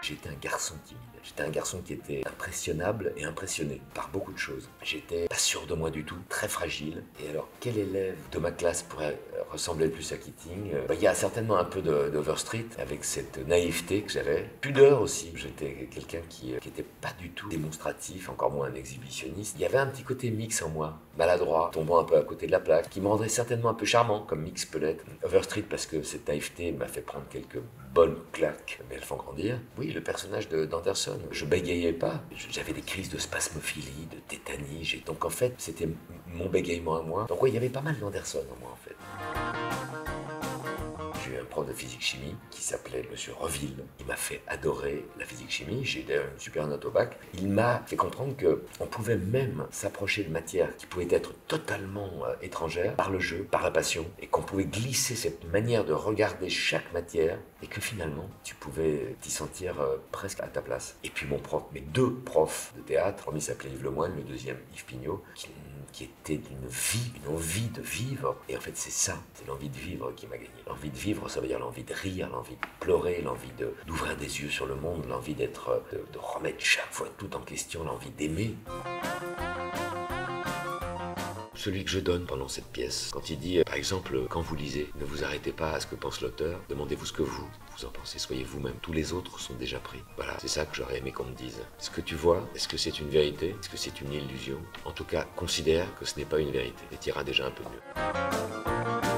J'étais un garçon timide. J'étais un garçon qui était impressionnable et impressionné par beaucoup de choses. J'étais pas sûr de moi du tout, très fragile. Et alors, quel élève de ma classe pourrait ressembler le plus à Keating? Il y a certainement un peu d'Overstreet, avec cette naïveté que j'avais. Pudeur aussi. J'étais quelqu'un qui était pas du tout démonstratif, encore moins un exhibitionniste. Il y avait un petit côté mix en moi, maladroit, tombant un peu à côté de la plaque, qui me rendrait certainement un peu charmant, comme mix peut l'être. Overstreet, parce que cette naïveté m'a fait prendre quelques bonnes claques, mais elles font grandir. Oui, le personnage d'Anderson, je bégayais pas, j'avais des crises de spasmophilie, de tétanie, donc en fait, c'était mon bégaiement à moi. Donc oui, il y avait pas mal d'Anderson en moi en fait. J'ai eu un prof de physique-chimie qui s'appelait Monsieur Reville. Il m'a fait adorer la physique-chimie. J'ai eu une super note au bac. Il m'a fait comprendre qu'on pouvait même s'approcher de matières qui pouvaient être totalement étrangères par le jeu, par la passion, et qu'on pouvait glisser cette manière de regarder chaque matière et que finalement, tu pouvais t'y sentir presque à ta place. Et puis mon prof, mes deux profs de théâtre, le premier s'appelait Yves Lemoine, le deuxième Yves Pignot, qui était d'une vie, une envie de vivre. Et en fait, c'est ça, c'est l'envie de vivre qui m'a gagné. L'envie de vivre, ça veut dire l'envie de rire, l'envie de pleurer, l'envie d'ouvrir des yeux sur le monde, l'envie de remettre chaque fois tout en question, l'envie d'aimer. Celui que je donne pendant cette pièce, quand il dit, par exemple, quand vous lisez, ne vous arrêtez pas à ce que pense l'auteur, demandez-vous ce que vous en pensez, soyez vous-même. Tous les autres sont déjà pris. Voilà, c'est ça que j'aurais aimé qu'on me dise. Ce que tu vois, est-ce que c'est une vérité? Est-ce que c'est une illusion? En tout cas, considère que ce n'est pas une vérité et t'iras déjà un peu mieux.